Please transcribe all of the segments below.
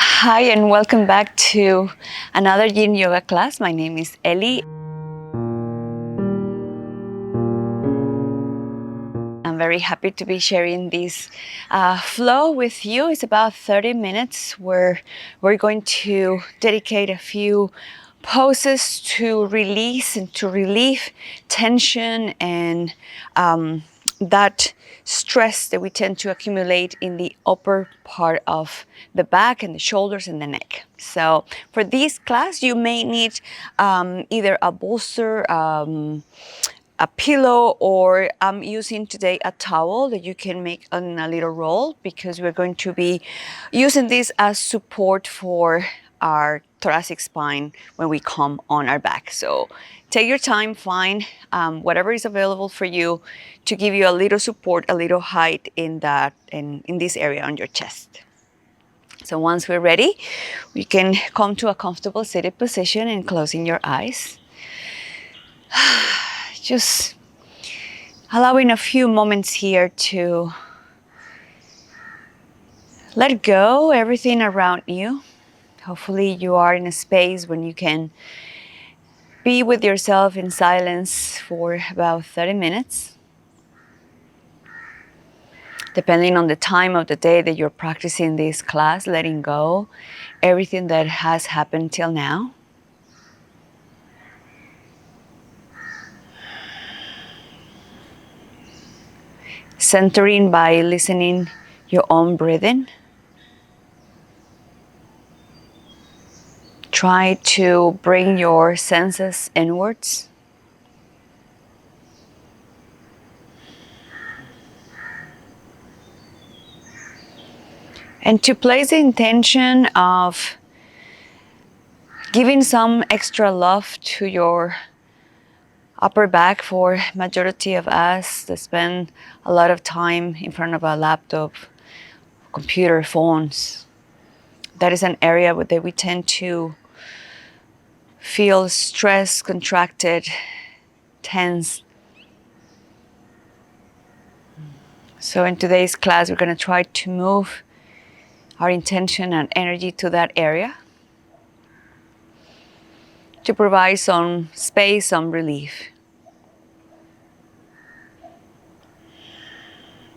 Hi and welcome back to another Yin Yoga class. My name is Ellie. I'm very happy to be sharing this flow with you. It's about 30 minutes where we're going to dedicate a few poses to release and to relieve tension and that stress that we tend to accumulate in the upper part of the back and the shoulders and the neck. So for this class, you may need either a bolster, a pillow, or I'm using today a towel that you can make in a little roll because we're going to be using this as support for our thoracic spine when we come on our back. So take your time, find whatever is available for you to give you a little support, a little height in this area on your chest. So once we're ready, we can come to a comfortable seated position and closing your eyes. Just allowing a few moments here to let go everything around you. Hopefully you are in a space when you can be with yourself in silence for about 30 minutes. Depending on the time of the day that you're practicing this class, letting go everything that has happened till now. Centering by listening your own breathing. Try to bring your senses inwards. And to place the intention of giving some extra love to your upper back. For majority of us that spend a lot of time in front of a laptop, computer, phones, that is an area that we tend to feel stressed, contracted, tense. So in today's class, we're going to try to move our intention and energy to that area to provide some space, some relief.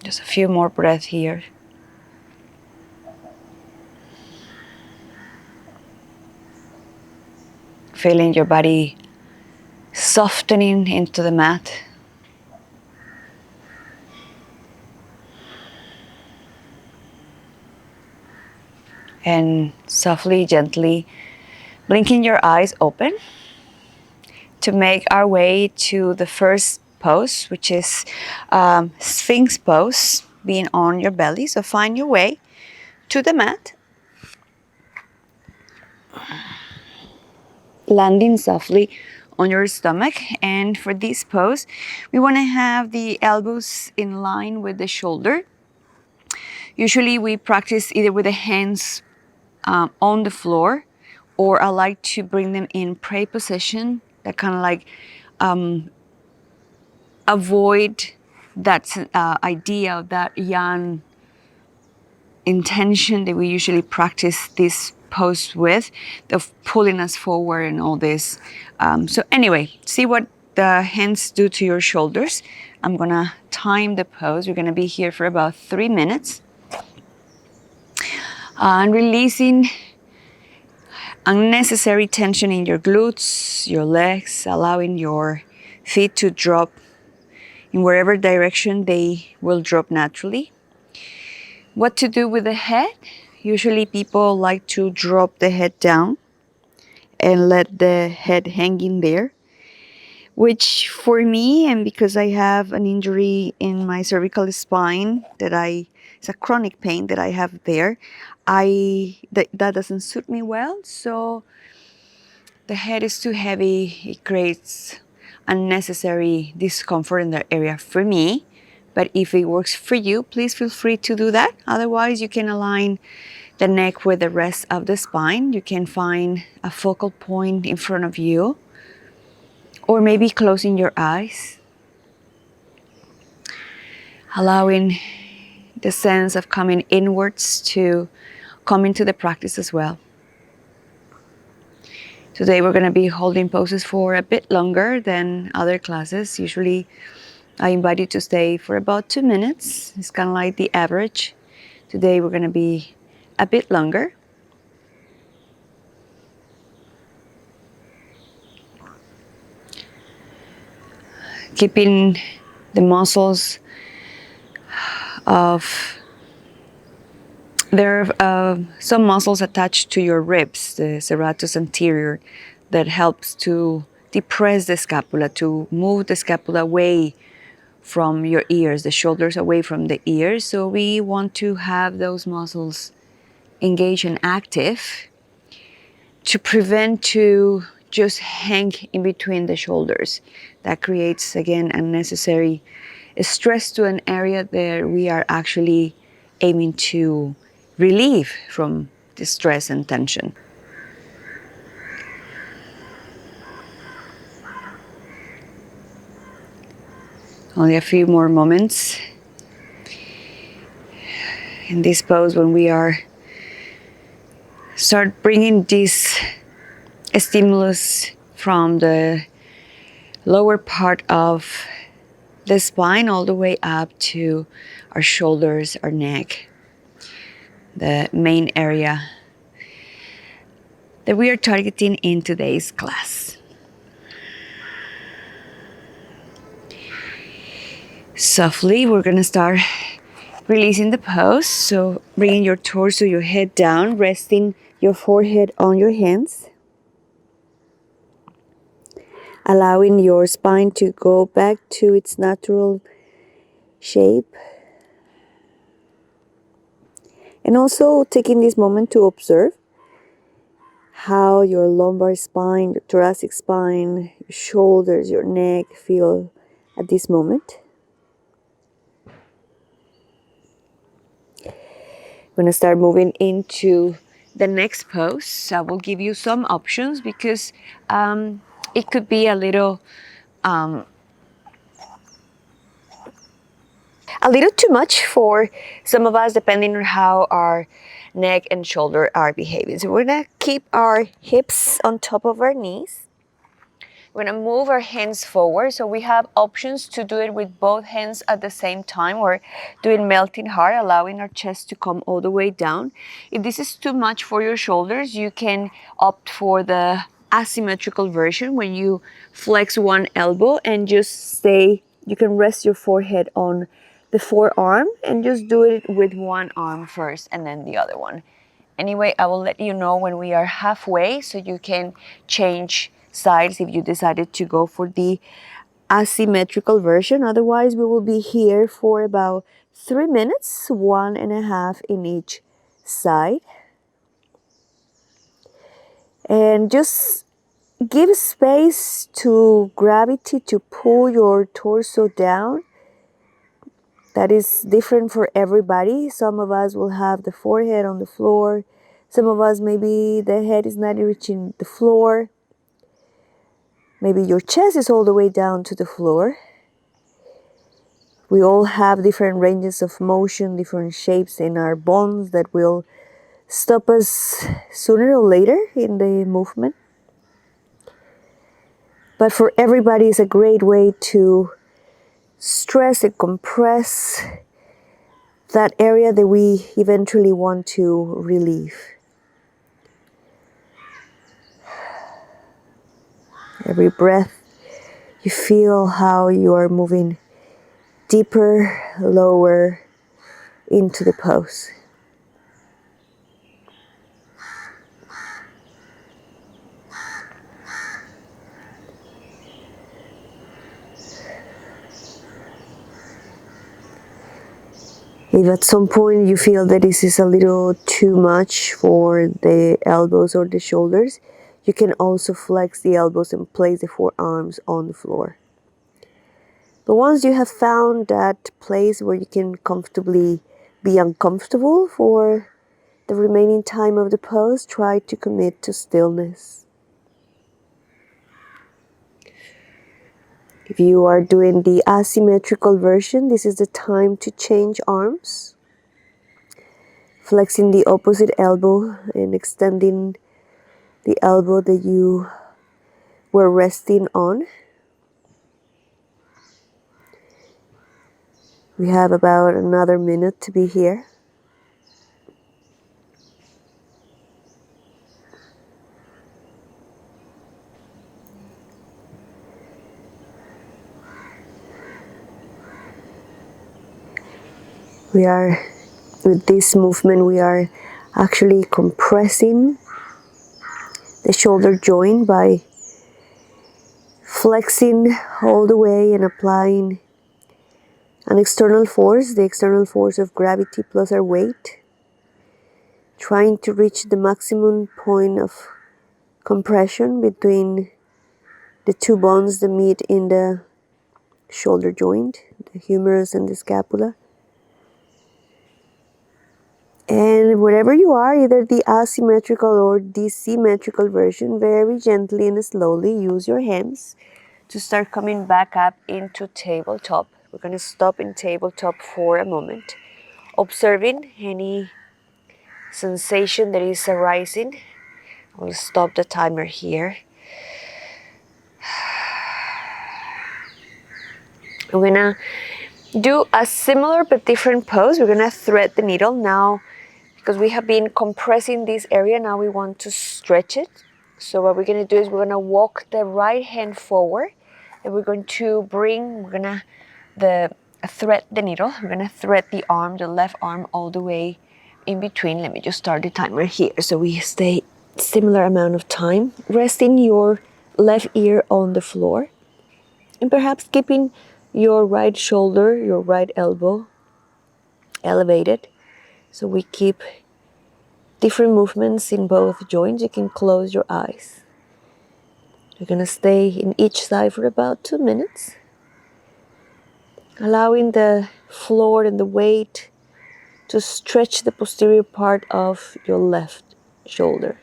Just a few more breaths here. Feeling your body softening into the mat. And softly, gently blinking your eyes open to make our way to the first pose, which is Sphinx pose, being on your belly. So find your way to the mat. Landing softly on your stomach. And for this pose, we want to have the elbows in line with the shoulder. Usually we practice either with the hands on the floor, or I like to bring them in pray position, that kind of like avoid that idea of that yang intention that we usually practice this pose with, of pulling us forward and all this. So anyway, see what the hands do to your shoulders. I'm gonna time the pose. We're gonna be here for about 3 minutes. And releasing unnecessary tension in your glutes, your legs, allowing your feet to drop in wherever direction they will drop naturally. What to do with the head? Usually people like to drop the head down and let the head hang in there, which for me, and because I have an injury in my cervical spine it's a chronic pain that I have there, that doesn't suit me well. So the head is too heavy. It creates unnecessary discomfort in that area for me. But if it works for you, please feel free to do that. Otherwise, you can align the neck with the rest of the spine. You can find a focal point in front of you, or maybe closing your eyes, allowing the sense of coming inwards to come into the practice as well. Today we're going to be holding poses for a bit longer than other classes. Usually I invite you to stay for about 2 minutes. It's kind of like the average. Today we're going to be a bit longer. Keeping the muscles of, there are some muscles attached to your ribs, the serratus anterior, that helps to depress the scapula, to move the scapula away from your ears, the shoulders away from the ears. So we want to have those muscles engaged and active to prevent to just hang in between the shoulders. That creates, again, unnecessary stress to an area that we are actually aiming to relieve from the stress and tension. Only a few more moments in this pose when we are start bringing this stimulus from the lower part of the spine all the way up to our shoulders, our neck, the main area that we are targeting in today's class. Softly, we're going to start releasing the pose. So bringing your torso, your head down, resting your forehead on your hands. Allowing your spine to go back to its natural shape. And also taking this moment to observe how your lumbar spine, your thoracic spine, your shoulders, your neck feel at this moment. I'm going to start moving into the next pose. I will give you some options because it could be a little too much for some of us, depending on how our neck and shoulder are behaving. So we're going to keep our hips on top of our knees. We're going to move our hands forward. So we have options to do it with both hands at the same time, or doing melting heart, allowing our chest to come all the way down. If this is too much for your shoulders, you can opt for the asymmetrical version when you flex one elbow and just stay. You can rest your forehead on the forearm and just do it with one arm first and then the other one. Anyway, I will let you know when we are halfway so you can change sides if you decided to go for the asymmetrical version. Otherwise, we will be here for about 3 minutes, 1.5 in each side. And just give space to gravity to pull your torso down. That is different for everybody. Some of us will have the forehead on the floor. Some of us, maybe the head is not reaching the floor. Maybe your chest is all the way down to the floor. We all have different ranges of motion, different shapes in our bones that will stop us sooner or later in the movement. But for everybody, it's a great way to stress and compress that area that we eventually want to relieve. Every breath, you feel how you are moving deeper, lower into the pose. If at some point you feel that this is a little too much for the elbows or the shoulders, you can also flex the elbows and place the forearms on the floor. But once you have found that place where you can comfortably be uncomfortable for the remaining time of the pose, try to commit to stillness. If you are doing the asymmetrical version, this is the time to change arms. Flexing the opposite elbow and extending the elbow that you were resting on. We have about another minute to be here. With this movement, we are actually compressing the shoulder joint by flexing all the way and applying an external force, the external force of gravity plus our weight, trying to reach the maximum point of compression between the two bones that meet in the shoulder joint, the humerus and the scapula. And wherever you are, either the asymmetrical or the symmetrical version, very gently and slowly use your hands to start coming back up into tabletop. We're going to stop in tabletop for a moment, observing any sensation that is arising. I'll stop the timer here. We're gonna do a similar but different pose. We're gonna thread the needle now because we have been compressing this area. Now we want to stretch it. So what we're gonna do is we're gonna walk the right hand forward and we're going to thread the needle. We're gonna thread the arm, the left arm all the way in between. Let me just start the timer here so we stay similar amount of time. Resting your left ear on the floor and perhaps keeping your right shoulder, your right elbow elevated. So we keep different movements in both joints. You can close your eyes. You're gonna stay in each side for about 2 minutes, allowing the floor and the weight to stretch the posterior part of your left shoulder.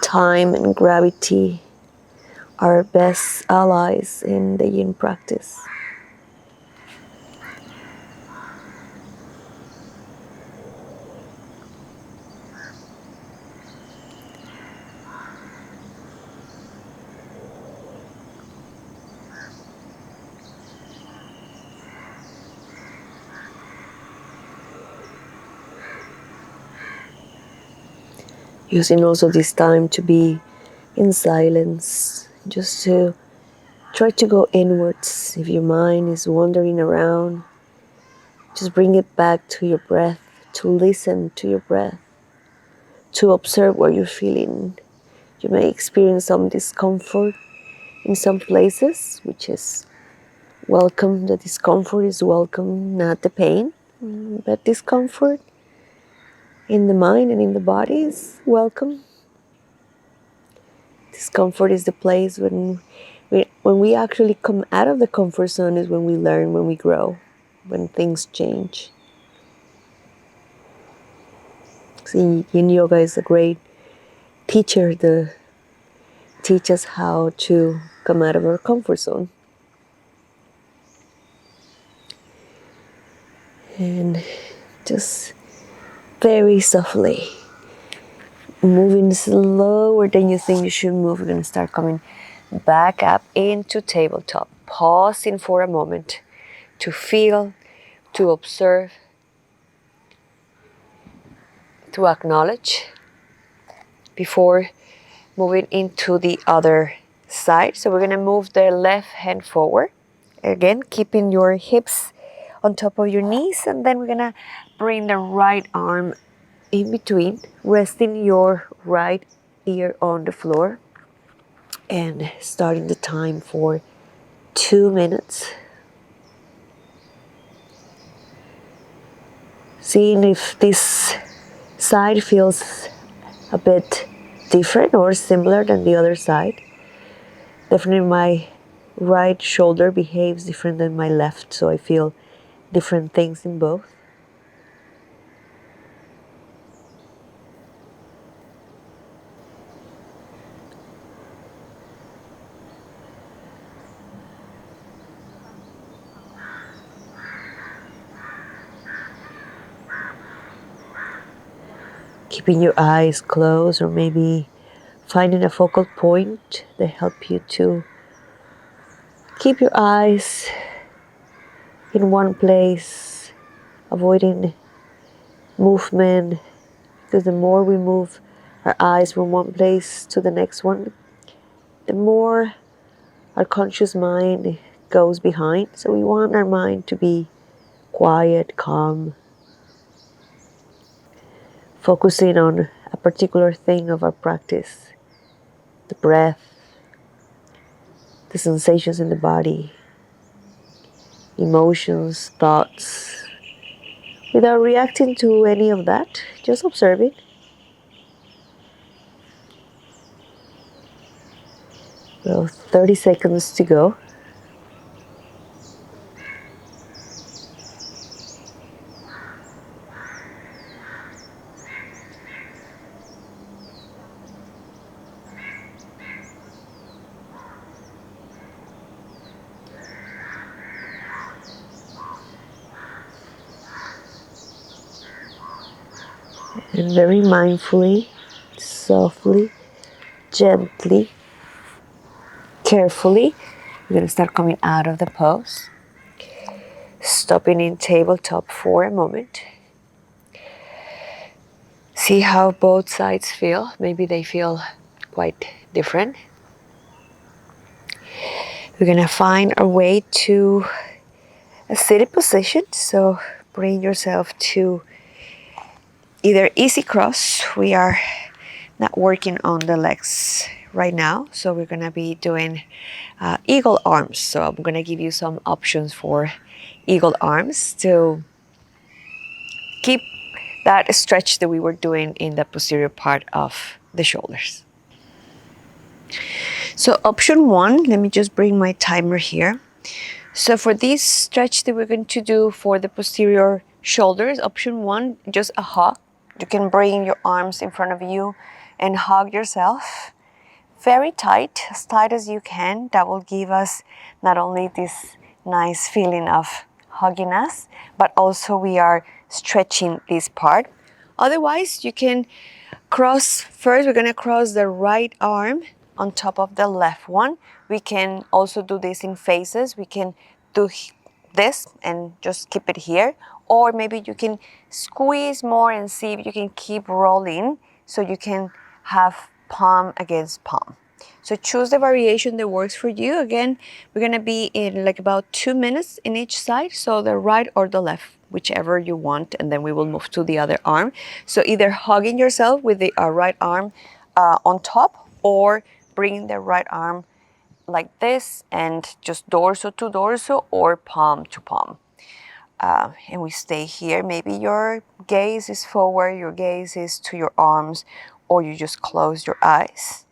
Time and gravity are our best allies in the yin practice. Using also this time to be in silence, just to try to go inwards. If your mind is wandering around, just bring it back to your breath, to listen to your breath, to observe what you're feeling. You may experience some discomfort in some places, which is welcome. The discomfort is welcome, not the pain, but discomfort in the mind and in the body is welcome. Discomfort is the place when we actually come out of the comfort zone is when we learn, when we grow, when things change. See, Yin Yoga is a great teacher to teach us how to come out of our comfort zone. And just very softly, moving slower than you think you should move. We're going to start coming back up into tabletop. Pausing for a moment to feel, to observe, to acknowledge before moving into the other side. So we're going to move the left hand forward. Again, keeping your hips on top of your knees. And then we're going to bring the right arm in between, resting your right ear on the floor. And starting the time for 2 minutes. Seeing if this side feels a bit different or similar than the other side. Definitely my right shoulder behaves different than my left, so I feel different things in both. keeping your eyes closed, or maybe finding a focal point that help you to keep your eyes in one place, avoiding movement, because the more we move our eyes from one place to the next one, the more our conscious mind goes behind. So we want our mind to be quiet, calm, focusing on a particular thing of our practice, the breath, the sensations in the body, emotions, thoughts, without reacting to any of that, just observe it. Well, 30 seconds to go. And very mindfully, softly, gently, carefully, we're going to start coming out of the pose. Stopping in tabletop for a moment. See how both sides feel. Maybe they feel quite different. We're going to find our way to a seated position. So bring yourself to either easy cross. We are not working on the legs right now, so we're gonna be doing eagle arms. So I'm gonna give you some options for eagle arms to keep that stretch that we were doing in the posterior part of the shoulders. So option one, let me just bring my timer here. So for this stretch that we're going to do for the posterior shoulders, option one, just a hug. You can bring your arms in front of you and hug yourself very tight as you can. That will give us not only this nice feeling of hugging us, but also we are stretching this part. Otherwise, you can cross, first we're gonna cross the right arm on top of the left one. We can also do this in phases. We can do this and just keep it here, or maybe you can squeeze more and see if you can keep rolling so you can have palm against palm. So choose the variation that works for you. Again, we're gonna be in like about 2 minutes in each side, so the right or the left, whichever you want, and then we will move to the other arm. So either hugging yourself with the right arm on top, or bringing the right arm like this and just dorso to dorso or palm to palm. And we stay here. Maybe your gaze is forward, your gaze is to your arms, or you just close your eyes.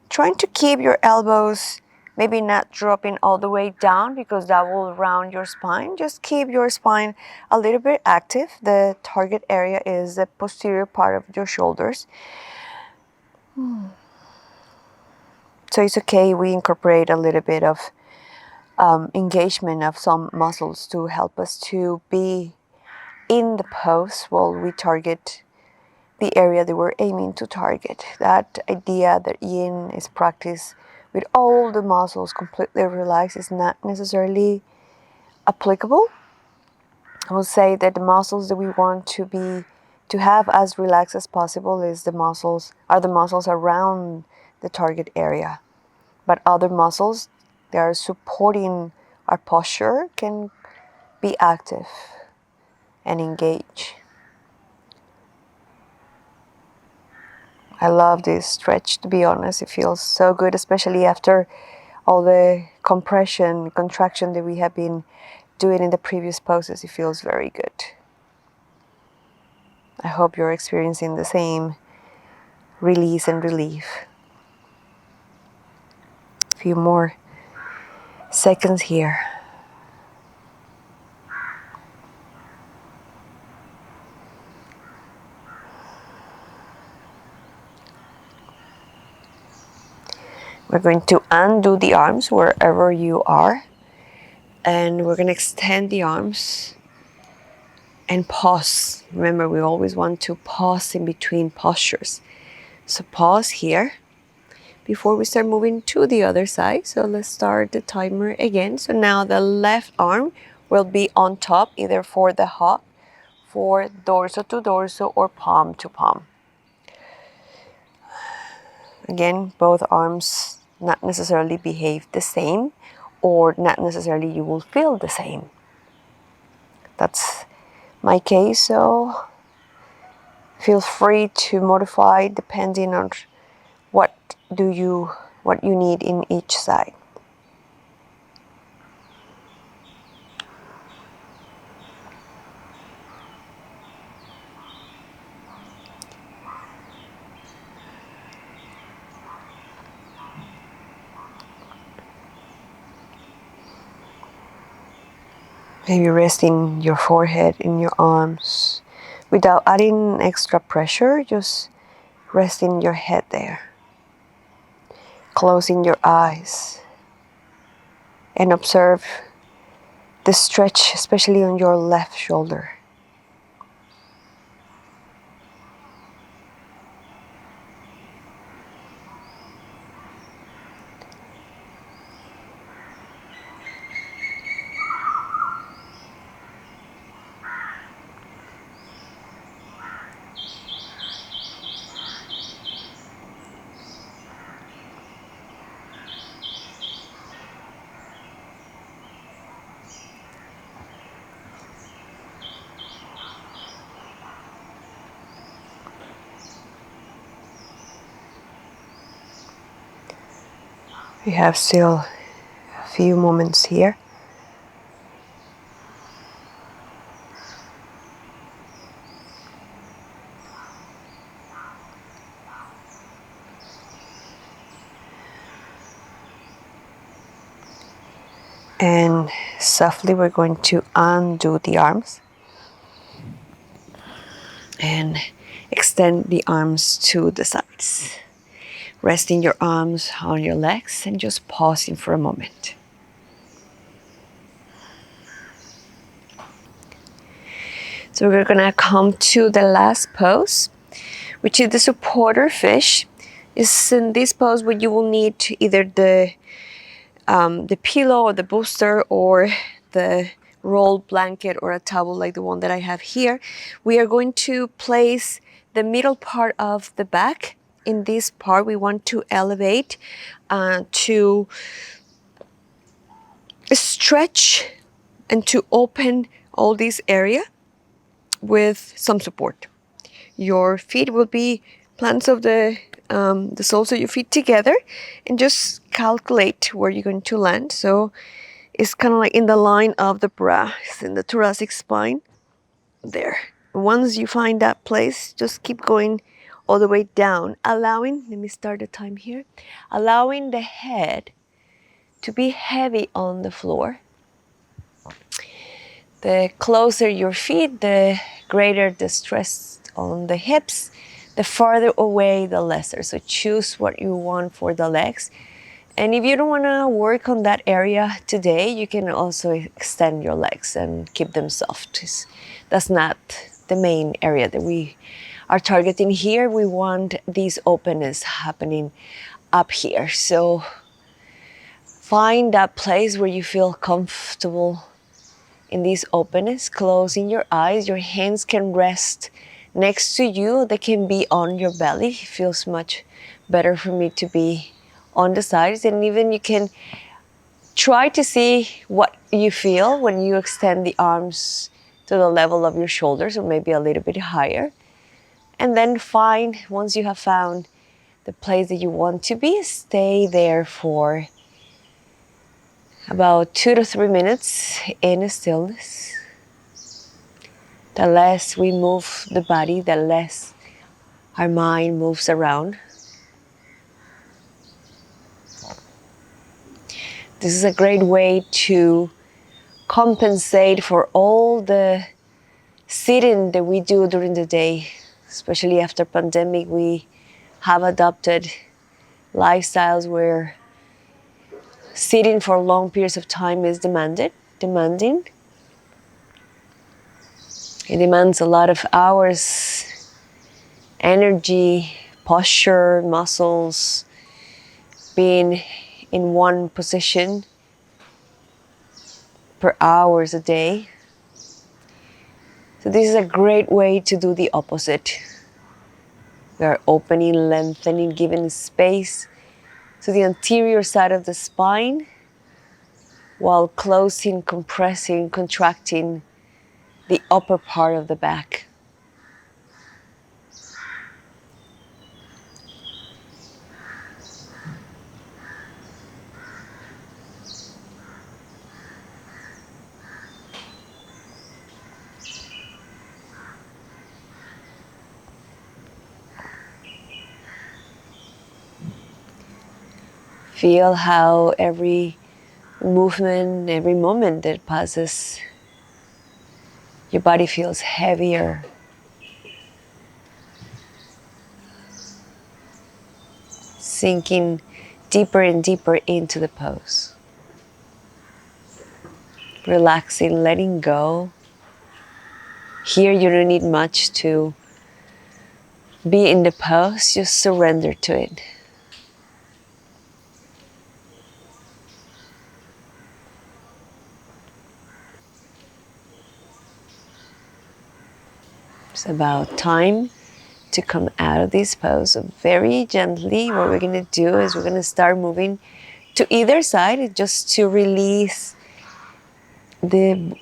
Trying to keep your elbows maybe not dropping all the way down, because that will round your spine. Just keep your spine a little bit active. The target area is the posterior part of your shoulders. So it's okay, we incorporate a little bit of engagement of some muscles to help us to be in the pose while we target the area that we're aiming to target. That idea that yin is practiced with all the muscles completely relaxed is not necessarily applicable. I will say that the muscles that we want to have as relaxed as possible is the muscles around the target area. But other muscles that are supporting our posture can be active and engage. I love this stretch, to be honest. It feels so good, especially after all the compression, contraction that we have been doing in the previous poses. It feels very good. I hope you're experiencing the same release and relief. A few more seconds here. We're going to undo the arms wherever you are, and we're going to extend the arms And pause. Remember, we always want to pause in between postures. So pause here before we start moving to the other side. So let's start the timer again. So now the left arm will be on top, either for the hop, for dorso to dorso, or palm to palm. Again, both arms not necessarily behave the same, or not necessarily you will feel the same. That's my case, so feel free to modify depending on what you need in each side. Maybe resting your forehead in your arms without adding extra pressure, just resting your head there. Closing your eyes and observe the stretch, especially on your left shoulder. We have still a few moments here. And softly we're going to undo the arms and extend the arms to the sides. Resting your arms on your legs and just pausing for a moment. So we're gonna come to the last pose, which is the supporter fish. Is in this pose where you will need either the pillow or the booster or the rolled blanket or a towel like the one that I have here. We are going to place the middle part of the back. In this part, we want to elevate to stretch and to open all this area with some support. Your feet will be plants of the soles of your feet together, and just calculate where you're going to land. So it's kind of like in the line of the breast in the thoracic spine there. Once you find that place, just keep going all the way down, allowing, let me start the time here, allowing the head to be heavy on the floor. The closer your feet, the greater the stress on the hips. The farther away, the lesser. So choose what you want for the legs. And if you don't want to work on that area today, you can also extend your legs and keep them soft. That's not the main area that we are targeting here. We want this openness happening up here. So find that place where you feel comfortable in this openness. Closing your eyes, your hands can rest next to you. They can be on your belly. It feels much better for me to be on the sides. And even you can try to see what you feel when you extend the arms to the level of your shoulders, or maybe a little bit higher. And then find, once you have found the place that you want to be, stay there for about 2 to 3 minutes in stillness. The less we move the body, the less our mind moves around. This is a great way to compensate for all the sitting that we do during the day. Especially after pandemic, we have adopted lifestyles where sitting for long periods of time is demanding. It demands a lot of hours, energy, posture, muscles, being in one position per hours a day. So this is a great way to do the opposite. We are opening, lengthening, giving space to the anterior side of the spine while closing, compressing, contracting the upper part of the back. Feel how every movement, every moment that passes, your body feels heavier, sinking deeper and deeper into the pose. Relaxing, letting go. Here you don't need much to be in the pose, just surrender to it. It's about time to come out of this pose. So very gently, what we're going to do is we're going to start moving to either side just to release the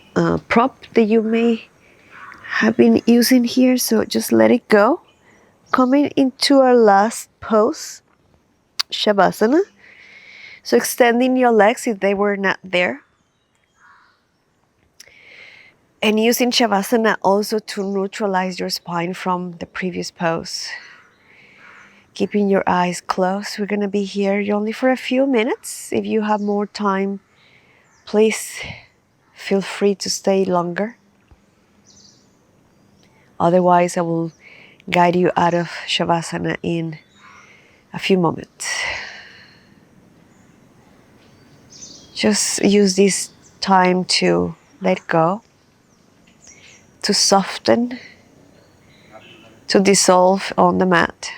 prop that you may have been using here. So just let it go. Coming into our last pose, Shavasana. So extending your legs if they were not there. And using Shavasana also to neutralize your spine from the previous pose. Keeping your eyes closed. We're going to be here only for a few minutes. If you have more time, please feel free to stay longer. Otherwise, I will guide you out of Shavasana in a few moments. Just use this time to let go, to soften, to dissolve on the mat.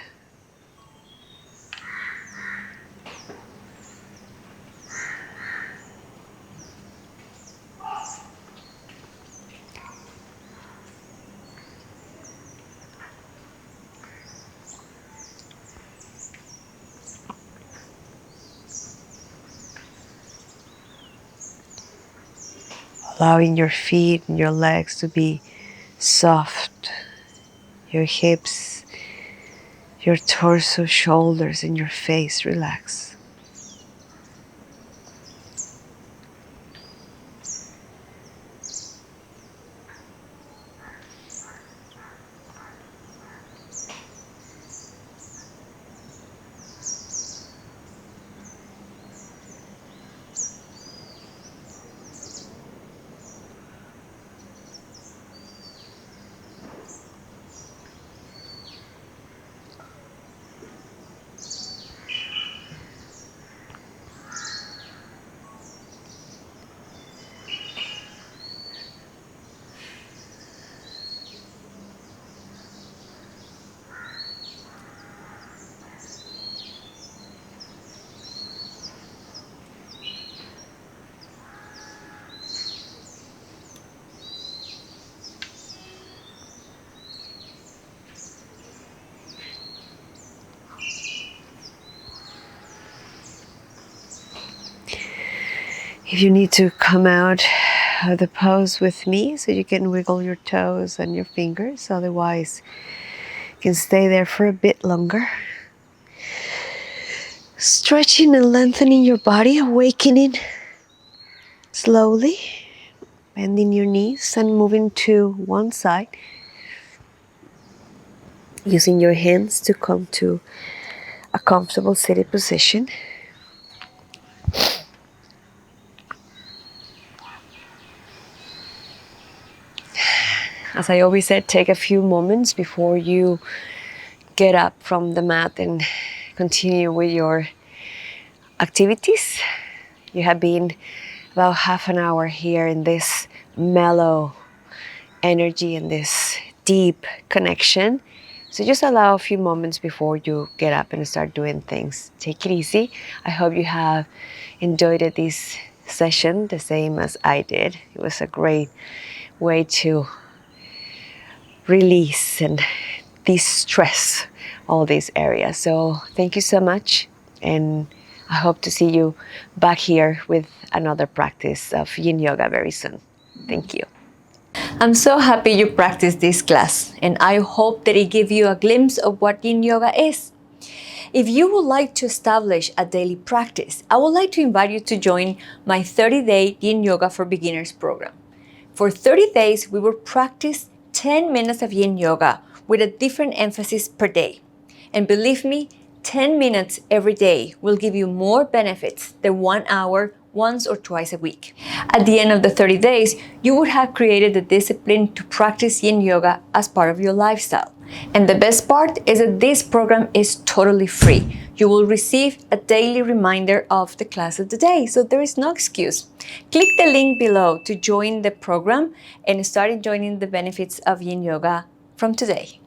Allowing your feet and your legs to be soft, your hips, your torso, shoulders, and your face relax. If you need to come out of the pose with me, so you can wiggle your toes and your fingers, otherwise you can stay there for a bit longer. Stretching and lengthening your body, awakening slowly, bending your knees and moving to one side. Using your hands to come to a comfortable seated position. As I always said, take a few moments before you get up from the mat and continue with your activities. You have been about half an hour here in this mellow energy and this deep connection. So just allow a few moments before you get up and start doing things. Take it easy. I hope you have enjoyed this session the same as I did. It was a great way to release and de-stress all these areas. So thank you so much, and I hope to see you back here with another practice of yin yoga very soon. Thank you. I'm so happy you practiced this class, and I hope that it gave you a glimpse of what yin yoga is. If you would like to establish a daily practice, I would like to invite you to join my 30-day Yin Yoga for Beginners program. For 30 days, we will practice 10 minutes of Yin Yoga with a different emphasis per day. And believe me, 10 minutes every day will give you more benefits than 1 hour once or twice a week. At the end of the 30 days, you would have created the discipline to practice Yin Yoga as part of your lifestyle. And the best part is that this program is totally free. You will receive a daily reminder of the class of the day, so there is no excuse. Click the link below to join the program and start enjoying the benefits of Yin Yoga from today.